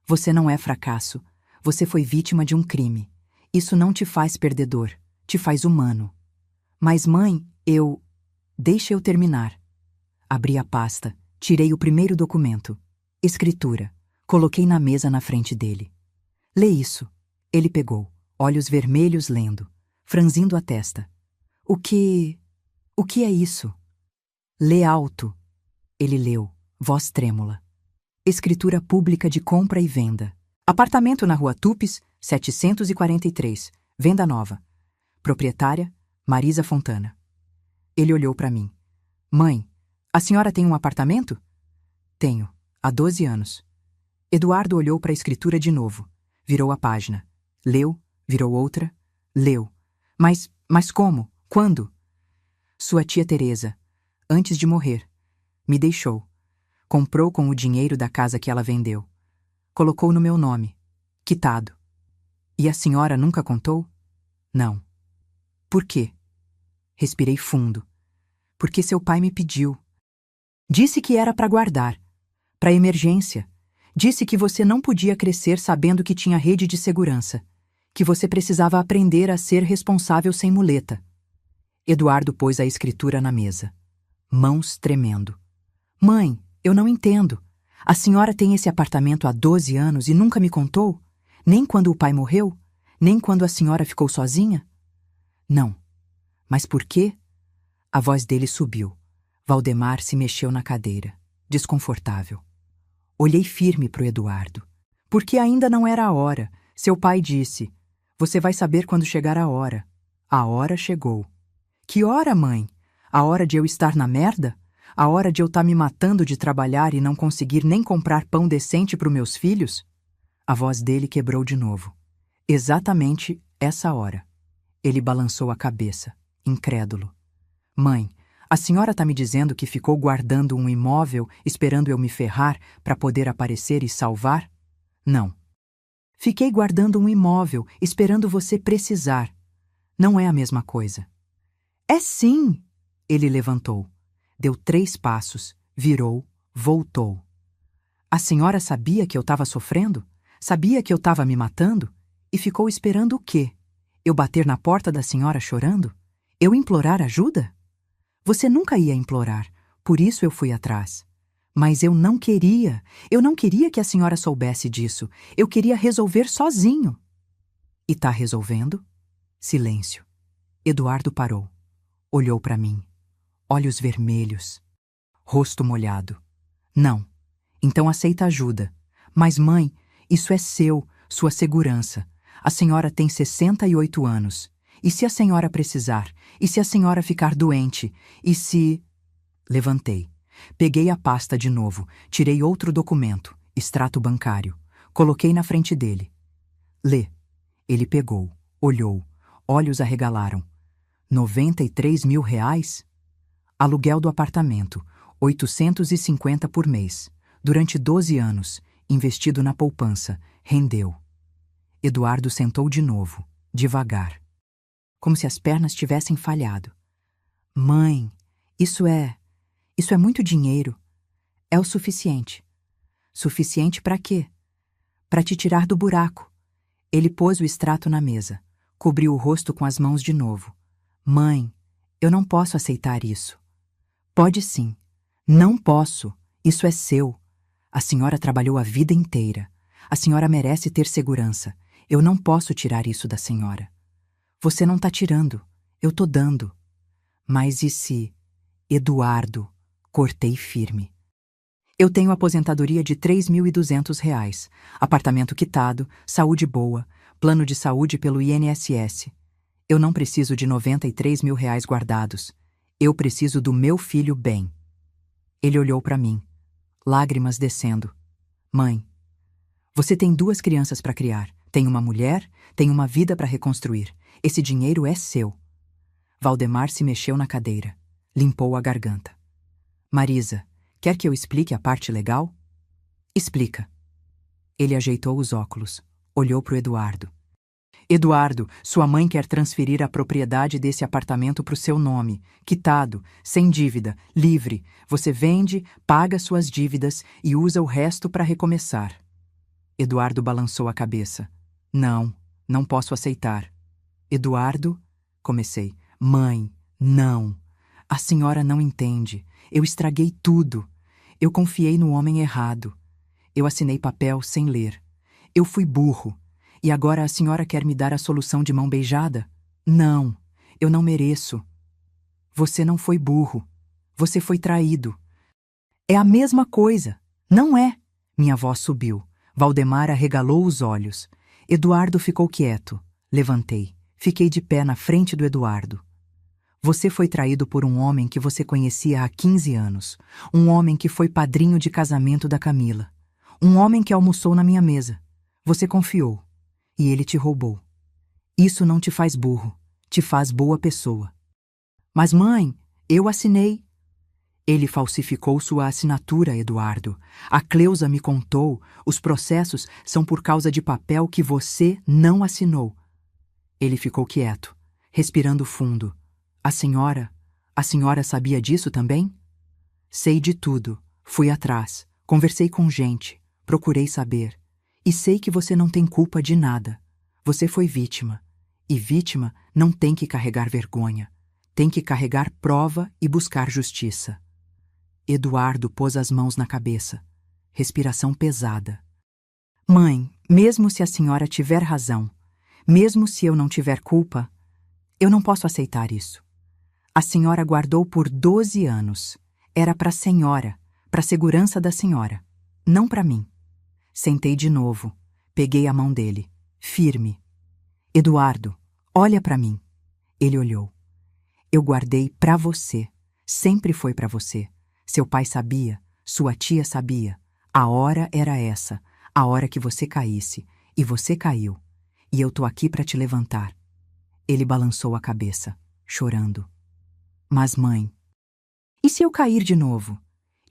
Você não é fracasso. Você foi vítima de um crime. Isso não te faz perdedor. Te faz humano. Mas, mãe, Deixa eu terminar. Abri a pasta. Tirei o primeiro documento. Escritura. Coloquei na mesa na frente dele. Lê isso. Ele pegou, olhos vermelhos lendo, franzindo a testa. O que O que é isso? Lê alto. Ele leu, voz trêmula. Escritura pública de compra e venda. Apartamento na Rua Tupes, 743. Venda nova. Proprietária, Marisa Fontana. Ele olhou para mim. Mãe, a senhora tem um apartamento? Tenho, há 12 anos. Eduardo olhou para a escritura de novo. Virou a página. Leu, virou outra. Leu. Mas como? Quando? Sua tia Teresa, antes de morrer, me deixou. Comprou com o dinheiro da casa que ela vendeu. Colocou no meu nome. Quitado. E a senhora nunca contou? Não. Por quê? Respirei fundo. Porque seu pai me pediu. Disse que era para guardar. Para emergência. Disse que você não podia crescer sabendo que tinha rede de segurança. Que você precisava aprender a ser responsável sem muleta. Eduardo pôs a escritura na mesa. Mãos tremendo. Mãe, eu não entendo. A senhora tem esse apartamento há 12 anos e nunca me contou? Nem quando o pai morreu? Nem quando a senhora ficou sozinha? Não. Mas por quê? A voz dele subiu. Valdemar se mexeu na cadeira, desconfortável. Olhei firme para o Eduardo. Porque ainda não era a hora. Seu pai disse: você vai saber quando chegar a hora. A hora chegou. Que hora, mãe? A hora de eu estar na merda? A hora de eu estar me matando de trabalhar e não conseguir nem comprar pão decente para os meus filhos? A voz dele quebrou de novo. Exatamente essa hora. Ele balançou a cabeça, incrédulo. Mãe, a senhora está me dizendo que ficou guardando um imóvel esperando eu me ferrar para poder aparecer e salvar? Não. Fiquei guardando um imóvel esperando você precisar. Não é a mesma coisa. É sim! Ele levantou. Deu 3 passos, virou, voltou. A senhora sabia que eu estava sofrendo? Sabia que eu estava me matando? E ficou esperando o quê? Eu bater na porta da senhora chorando? Eu implorar ajuda? Você nunca ia implorar, por isso eu fui atrás. Mas eu não queria que a senhora soubesse disso. Eu queria resolver sozinho. E tá resolvendo? Silêncio. Eduardo parou. Olhou para mim. Olhos vermelhos. Rosto molhado. Não. Então aceita ajuda. Mas, mãe, isso é seu, sua segurança. A senhora tem 68 anos. E se a senhora precisar? E se a senhora ficar doente? E se... Levantei. Peguei a pasta de novo. Tirei outro documento, extrato bancário. Coloquei na frente dele. Lê. Ele pegou, olhou. Olhos arregalaram. 93 mil reais? Aluguel do apartamento, 850 por mês. Durante 12 anos, investido na poupança, rendeu. Eduardo sentou de novo, devagar. Como se as pernas tivessem falhado. Mãe, isso é muito dinheiro. É o suficiente. Suficiente para quê? Para te tirar do buraco. Ele pôs o extrato na mesa, cobriu o rosto com as mãos de novo. Mãe, eu não posso aceitar isso. Pode sim. Não posso. Isso é seu. A senhora trabalhou a vida inteira. A senhora merece ter segurança. Eu não posso tirar isso da senhora. Você não está tirando. Eu tô dando. Mas e se... Eduardo, cortei firme. Eu tenho aposentadoria de R$ 3.200, apartamento quitado, saúde boa, plano de saúde pelo INSS. Eu não preciso de 93 mil reais guardados. Eu preciso do meu filho bem. Ele olhou para mim, lágrimas descendo. Mãe, você tem 2 crianças para criar. Tem uma mulher, tem uma vida para reconstruir. Esse dinheiro é seu. Valdemar se mexeu na cadeira. Limpou a garganta. Marisa, quer que eu explique a parte legal? Explica. Ele ajeitou os óculos. Olhou para o Eduardo. Eduardo, sua mãe quer transferir a propriedade desse apartamento para o seu nome, quitado, sem dívida, livre. Você vende, paga suas dívidas e usa o resto para recomeçar. Eduardo balançou a cabeça. Não, não posso aceitar. Eduardo, comecei. Mãe, não. A senhora não entende. Eu estraguei tudo. Eu confiei no homem errado. Eu assinei papel sem ler. Eu fui burro. E agora a senhora quer me dar a solução de mão beijada? Não, eu não mereço. Você não foi burro. Você foi traído. É a mesma coisa. Não é? Minha voz subiu. Valdemar arregalou os olhos. Eduardo ficou quieto. Levantei. Fiquei de pé na frente do Eduardo. Você foi traído por um homem que você conhecia há 15 anos. Um homem que foi padrinho de casamento da Camila. Um homem que almoçou na minha mesa. Você confiou. E ele te roubou. Isso não te faz burro. Te faz boa pessoa. Mas, mãe, eu assinei. Ele falsificou sua assinatura, Eduardo. A Cleusa me contou. Os processos são por causa de papel que você não assinou. Ele ficou quieto, respirando fundo. A senhora sabia disso também? Sei de tudo. Fui atrás. Conversei com gente. Procurei saber. E sei que você não tem culpa de nada. Você foi vítima. E vítima não tem que carregar vergonha. Tem que carregar prova e buscar justiça. Eduardo pôs as mãos na cabeça. Respiração pesada. Mãe, mesmo se a senhora tiver razão, mesmo se eu não tiver culpa, eu não posso aceitar isso. A senhora guardou por 12 anos. Era para a senhora, para a segurança da senhora, não para mim. Sentei de novo. Peguei a mão dele, firme. Eduardo, olha para mim. Ele olhou. Eu guardei para você. Sempre foi para você. Seu pai sabia, sua tia sabia. A hora era essa, a hora que você caísse. E você caiu. E eu tô aqui para te levantar. Ele balançou a cabeça, chorando. Mas, mãe, e se eu cair de novo?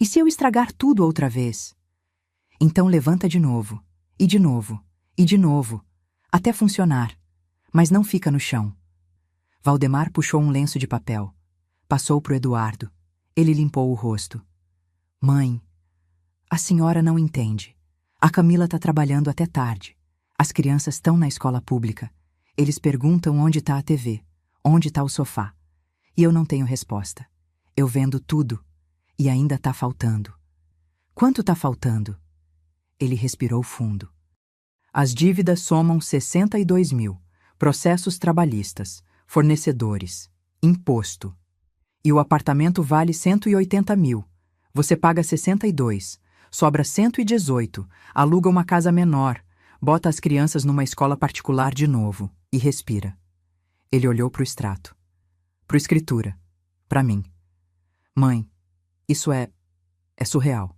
E se eu estragar tudo outra vez? Então levanta de novo, e de novo, e de novo, até funcionar. Mas não fica no chão. Valdemar puxou um lenço de papel. Passou pro Eduardo. Ele limpou o rosto. Mãe, a senhora não entende. A Camila tá trabalhando até tarde. As crianças estão na escola pública. Eles perguntam onde tá a TV, onde tá o sofá. E eu não tenho resposta. Eu vendo tudo. E ainda tá faltando. Quanto tá faltando? Ele respirou fundo. As dívidas somam 62 mil. Processos trabalhistas, fornecedores, imposto. E o apartamento vale 180 mil. Você paga 62, sobra 118, aluga uma casa menor, bota as crianças numa escola particular de novo e respira. Ele olhou pro extrato. Pro escritura. Pra mim. Mãe, isso é surreal.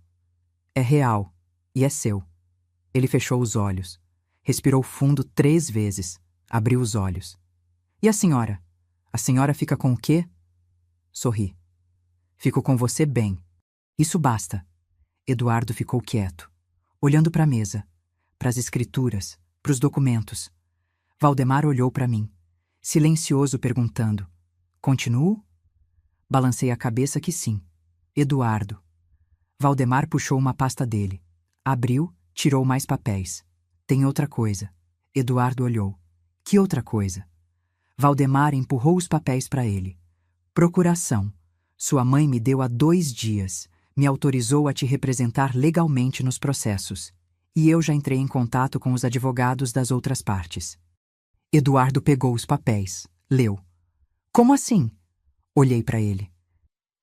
É real. E é seu. Ele fechou os olhos. Respirou fundo 3 vezes. Abriu os olhos. E a senhora? A senhora fica com o quê? Sorri. Fico com você bem. Isso basta. Eduardo ficou quieto, olhando para a mesa, para as escrituras, para os documentos. Valdemar olhou para mim, silencioso, perguntando: Continuo? Balancei a cabeça que sim. Eduardo. Valdemar puxou uma pasta dele. Abriu, tirou mais papéis. Tem outra coisa. Eduardo olhou. Que outra coisa? Valdemar empurrou os papéis para ele. Procuração. Sua mãe me deu há 2 dias. Me autorizou a te representar legalmente nos processos. E eu já entrei em contato com os advogados das outras partes. Eduardo pegou os papéis. Leu. Como assim? Olhei para ele.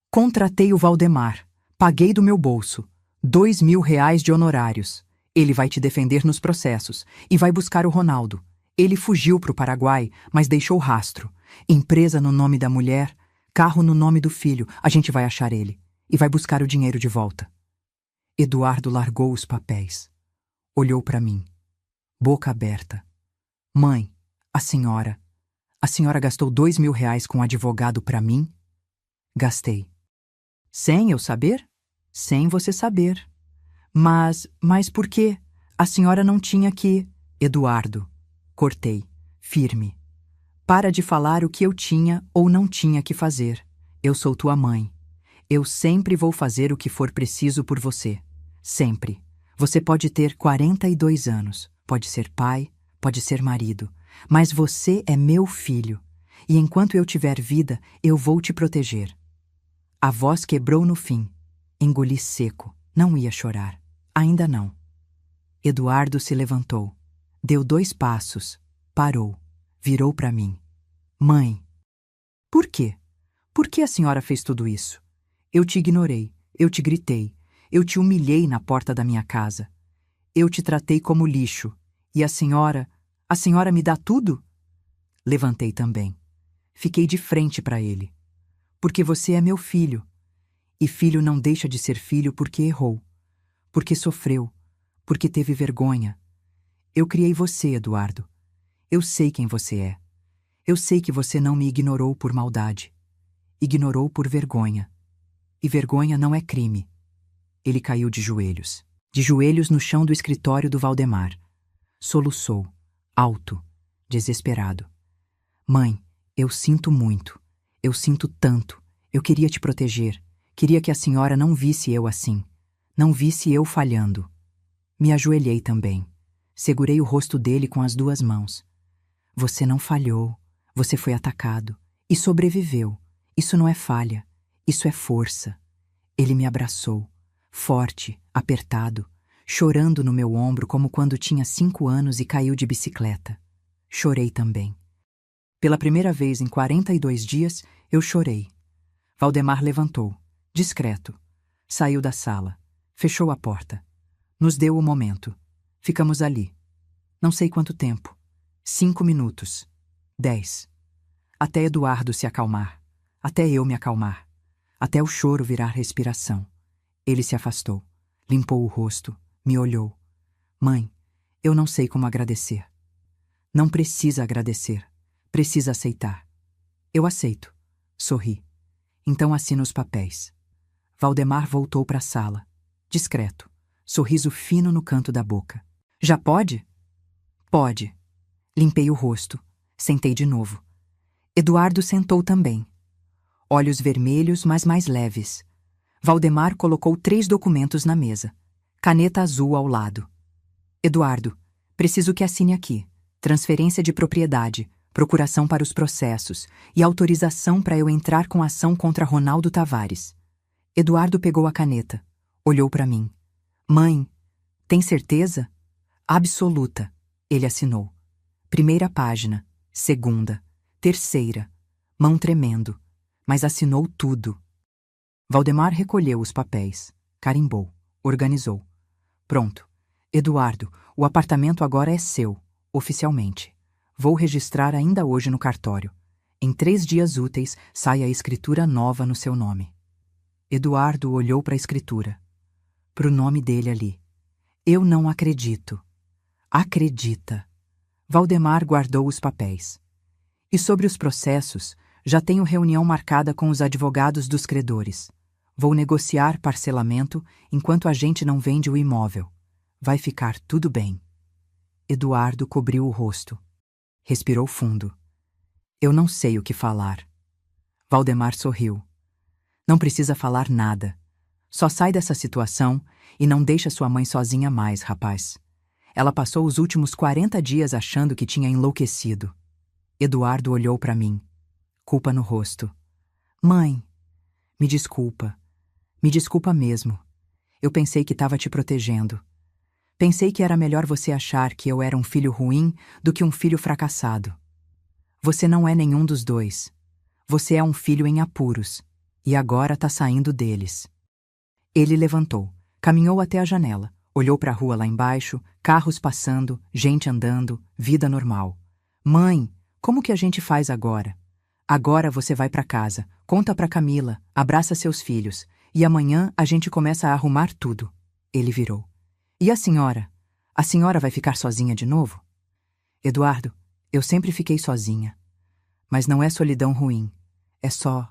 Contratei o Valdemar. Paguei do meu bolso. 2.000 reais de honorários. Ele vai te defender nos processos. E vai buscar o Ronaldo. Ele fugiu para o Paraguai, mas deixou rastro. Empresa no nome da mulher, carro no nome do filho. A gente vai achar ele. E vai buscar o dinheiro de volta. Eduardo largou os papéis. Olhou para mim. Boca aberta. Mãe, a senhora gastou 2.000 reais com um advogado para mim? Gastei. Sem eu saber? Sem você saber. Mas por quê? A senhora não tinha que... Eduardo. Cortei. Firme. Para de falar o que eu tinha ou não tinha que fazer. Eu sou tua mãe. Eu sempre vou fazer o que for preciso por você. Sempre. Você pode ter 42 anos. Pode ser pai, pode ser marido. Mas você é meu filho. E enquanto eu tiver vida, eu vou te proteger. A voz quebrou no fim. Engoli seco. Não ia chorar. Ainda não. Eduardo se levantou. Deu 2 passos. Parou. Virou para mim. Mãe. Por quê? Por que a senhora fez tudo isso? Eu te ignorei, eu te gritei, eu te humilhei na porta da minha casa. Eu te tratei como lixo. E a senhora me dá tudo? Levantei também. Fiquei de frente para ele. Porque você é meu filho. E filho não deixa de ser filho porque errou, porque sofreu, porque teve vergonha. Eu criei você, Eduardo. Eu sei quem você é. Eu sei que você não me ignorou por maldade. Ignorou por vergonha. E vergonha não é crime. Ele caiu de joelhos no chão do escritório do Valdemar. Soluçou, alto, desesperado. Mãe, eu sinto muito. Eu sinto tanto. Eu queria te proteger. Queria que a senhora não visse eu assim. Não visse eu falhando. Me ajoelhei também. Segurei o rosto dele com as 2 mãos. Você não falhou. Você foi atacado. E sobreviveu. Isso não é falha. Isso é força. Ele me abraçou. Forte, apertado, chorando no meu ombro como quando tinha 5 anos e caiu de bicicleta. Chorei também. Pela primeira vez em 42 dias, eu chorei. Valdemar levantou, discreto. Saiu da sala. Fechou a porta. Nos deu o momento. Ficamos ali. Não sei quanto tempo. 5 minutos. 10. Até Eduardo se acalmar. Até eu me acalmar. Até o choro virar respiração. Ele se afastou. Limpou o rosto. Me olhou. Mãe, eu não sei como agradecer. Não precisa agradecer. Precisa aceitar. Eu aceito. Sorri. Então assina os papéis. Valdemar voltou para a sala. Discreto. Sorriso fino no canto da boca. Já pode? Pode. Limpei o rosto. Sentei de novo. Eduardo sentou também. Olhos vermelhos, mas mais leves. Valdemar colocou 3 documentos na mesa. Caneta azul ao lado. Eduardo, preciso que assine aqui. Transferência de propriedade, procuração para os processos e autorização para eu entrar com ação contra Ronaldo Tavares. Eduardo pegou a caneta. Olhou para mim. Mãe, tem certeza? Absoluta. Ele assinou. Primeira página, segunda, terceira. Mão tremendo. Mas assinou tudo. Valdemar recolheu os papéis, carimbou, organizou. Pronto. Eduardo, o apartamento agora é seu, oficialmente. Vou registrar ainda hoje no cartório. Em 3 dias úteis, sai a escritura nova no seu nome. Eduardo olhou para a escritura. Para o nome dele ali. Eu não acredito. Acredita. Valdemar guardou os papéis. E sobre os processos, já tenho reunião marcada com os advogados dos credores. Vou negociar parcelamento enquanto a gente não vende o imóvel. Vai ficar tudo bem. Eduardo cobriu o rosto. Respirou fundo. Eu não sei o que falar. Valdemar sorriu. Não precisa falar nada. Só sai dessa situação e não deixa sua mãe sozinha mais, rapaz. Ela passou os últimos 40 dias achando que tinha enlouquecido. Eduardo olhou para mim. Culpa no rosto. Mãe, me desculpa. Me desculpa mesmo. Eu pensei que estava te protegendo. Pensei que era melhor você achar que eu era um filho ruim do que um filho fracassado. Você não é nenhum dos dois. Você é um filho em apuros. E agora tá saindo deles. Ele levantou, caminhou até a janela, olhou para a rua lá embaixo, carros passando, gente andando, vida normal. Mãe, como que a gente faz agora? Agora você vai para casa, conta para Camila, abraça seus filhos, e amanhã a gente começa a arrumar tudo. Ele virou. E a senhora? A senhora vai ficar sozinha de novo? Eduardo, eu sempre fiquei sozinha. Mas não é solidão ruim. É só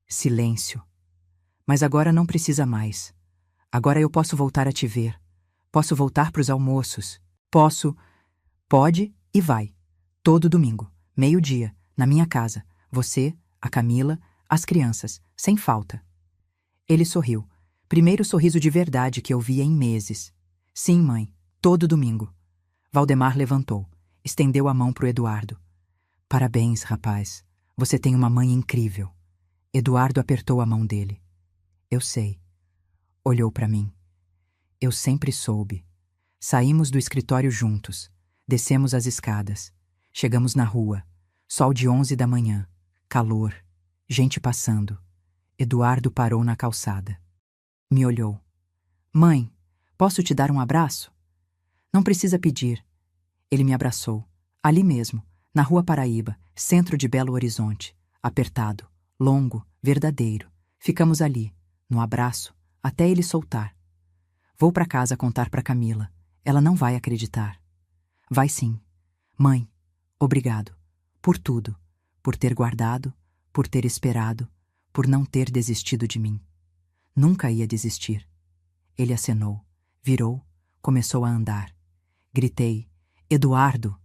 silêncio. Mas agora não precisa mais. Agora eu posso voltar a te ver. Posso voltar para os almoços. Pode e vai. Todo domingo, 12h, na minha casa. Você, a Camila, as crianças, sem falta. Ele sorriu. Primeiro sorriso de verdade que eu via em meses. Sim, mãe, todo domingo. Valdemar levantou, estendeu a mão para o Eduardo. Parabéns, rapaz. Você tem uma mãe incrível. Eduardo apertou a mão dele. Eu sei. Olhou para mim. Eu sempre soube. Saímos do escritório juntos. Descemos as escadas. Chegamos na rua. Sol de 11 da manhã. Calor. Gente passando. Eduardo parou na calçada. Me olhou. Mãe, posso te dar um abraço? Não precisa pedir. Ele me abraçou. Ali mesmo, na Rua Paraíba, centro de Belo Horizonte. Apertado, longo, verdadeiro. Ficamos ali, no abraço, até ele soltar. Vou para casa contar para Camila. Ela não vai acreditar. Vai sim. Mãe, obrigado. Por tudo. Por ter guardado, por ter esperado, por não ter desistido de mim. Nunca ia desistir. Ele acenou, virou, começou a andar. Gritei, Eduardo!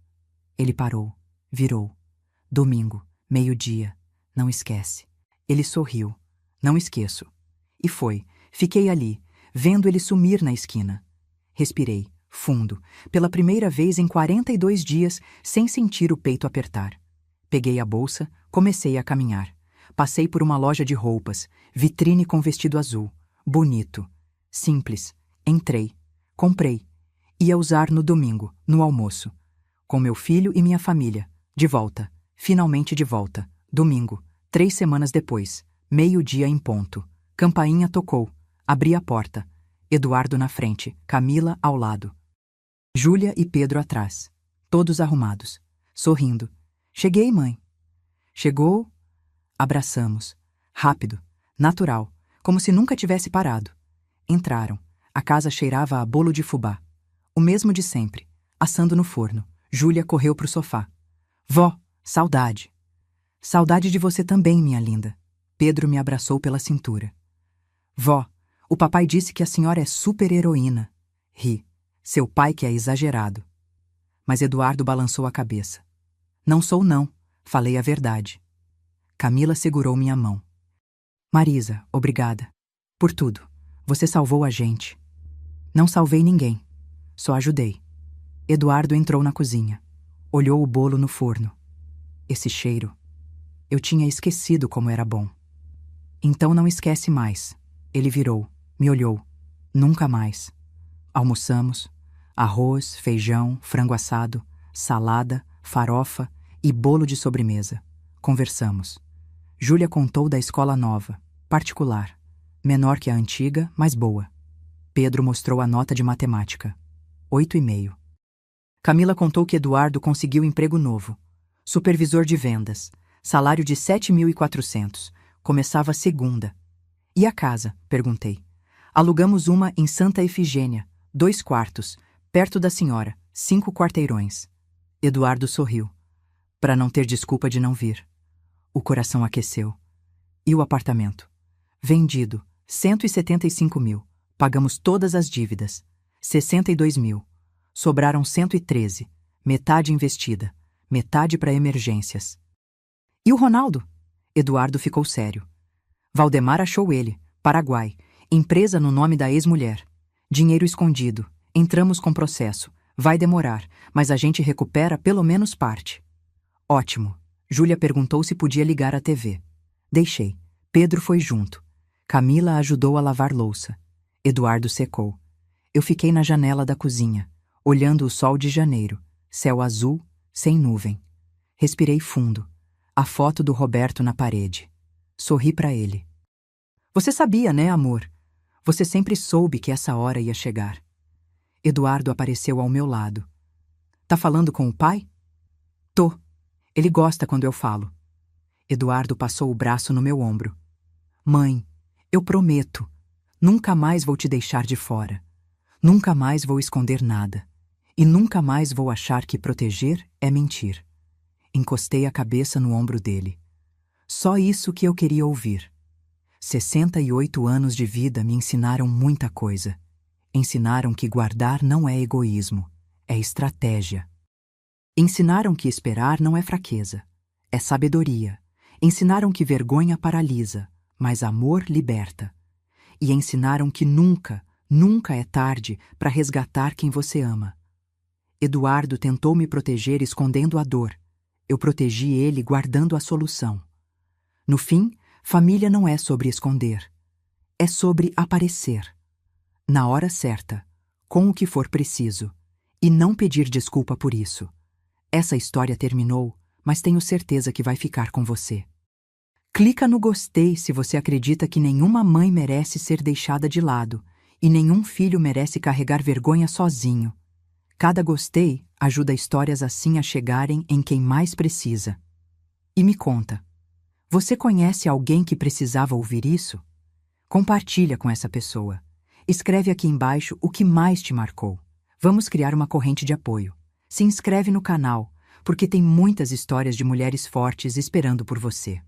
Ele parou, virou. Domingo, meio-dia. Não esquece. Ele sorriu. Não esqueço. E foi. Fiquei ali, vendo ele sumir na esquina. Respirei, fundo, pela primeira vez em 42 dias, sem sentir o peito apertar. Peguei a bolsa, comecei a caminhar. Passei por uma loja de roupas, vitrine com vestido azul. Bonito. Simples. Entrei. Comprei. Ia usar no domingo, no almoço. Com meu filho e minha família. De volta. Finalmente de volta. Domingo. 3 semanas depois. Meio-dia em ponto. Campainha tocou. Abri a porta. Eduardo na frente, Camila ao lado. Júlia e Pedro atrás. Todos arrumados. Sorrindo. Cheguei, mãe. Chegou? Abraçamos. Rápido. Natural. Como se nunca tivesse parado. Entraram. A casa cheirava a bolo de fubá. O mesmo de sempre. Assando no forno. Júlia correu pro sofá. Vó, saudade. Saudade de você também, minha linda. Pedro me abraçou pela cintura. Vó, o papai disse que a senhora é super-heroína. Ri. Seu pai que é exagerado. Mas Eduardo balançou a cabeça. Não sou não. Falei a verdade. Camila segurou minha mão. Marisa, obrigada. Por tudo. Você salvou a gente. Não salvei ninguém. Só ajudei. Eduardo entrou na cozinha. Olhou o bolo no forno. Esse cheiro. Eu tinha esquecido como era bom. Então não esquece mais. Ele virou, me olhou. Nunca mais. Almoçamos. Arroz, feijão, frango assado, salada, farofa e bolo de sobremesa. Conversamos. Júlia contou da escola nova, particular. Menor que a antiga, mas boa. Pedro mostrou a nota de matemática. 8,5. Camila contou que Eduardo conseguiu emprego novo. Supervisor de vendas. Salário de 7.400. Começava segunda. E a casa? Perguntei. Alugamos uma em Santa Efigênia. 2 quartos. Perto da senhora. 5 quarteirões. Eduardo sorriu. Para não ter desculpa de não vir. O coração aqueceu. E o apartamento? Vendido. 175 mil. Pagamos todas as dívidas. 62 mil. Sobraram 113. Metade investida. Metade para emergências. E o Ronaldo? Eduardo ficou sério. Valdemar achou ele. Paraguai. Empresa no nome da ex-mulher. Dinheiro escondido. Entramos com processo. Vai demorar, mas a gente recupera pelo menos parte. Ótimo. Júlia perguntou se podia ligar a TV. Deixei. Pedro foi junto. Camila ajudou a lavar louça. Eduardo secou. Eu fiquei na janela da cozinha, olhando o sol de janeiro, céu azul, sem nuvem. Respirei fundo. A foto do Roberto na parede. Sorri para ele. Você sabia, né, amor? Você sempre soube que essa hora ia chegar. Eduardo apareceu ao meu lado. Tá falando com o pai? Tô. Ele gosta quando eu falo. Eduardo passou o braço no meu ombro. Mãe, eu prometo, nunca mais vou te deixar de fora. Nunca mais vou esconder nada. E nunca mais vou achar que proteger é mentir. Encostei a cabeça no ombro dele. Só isso que eu queria ouvir. 68 anos de vida me ensinaram muita coisa. Ensinaram que guardar não é egoísmo, é estratégia. Ensinaram que esperar não é fraqueza, é sabedoria. Ensinaram que vergonha paralisa, mas amor liberta. E ensinaram que nunca, nunca é tarde para resgatar quem você ama. Eduardo tentou me proteger escondendo a dor. Eu protegi ele guardando a solução. No fim, família não é sobre esconder. É sobre aparecer. Na hora certa, com o que for preciso. E não pedir desculpa por isso. Essa história terminou, mas tenho certeza que vai ficar com você. Clica no gostei se você acredita que nenhuma mãe merece ser deixada de lado e nenhum filho merece carregar vergonha sozinho. Cada gostei ajuda histórias assim a chegarem em quem mais precisa. E me conta, você conhece alguém que precisava ouvir isso? Compartilha com essa pessoa. Escreve aqui embaixo o que mais te marcou. Vamos criar uma corrente de apoio. Se inscreve no canal, porque tem muitas histórias de mulheres fortes esperando por você.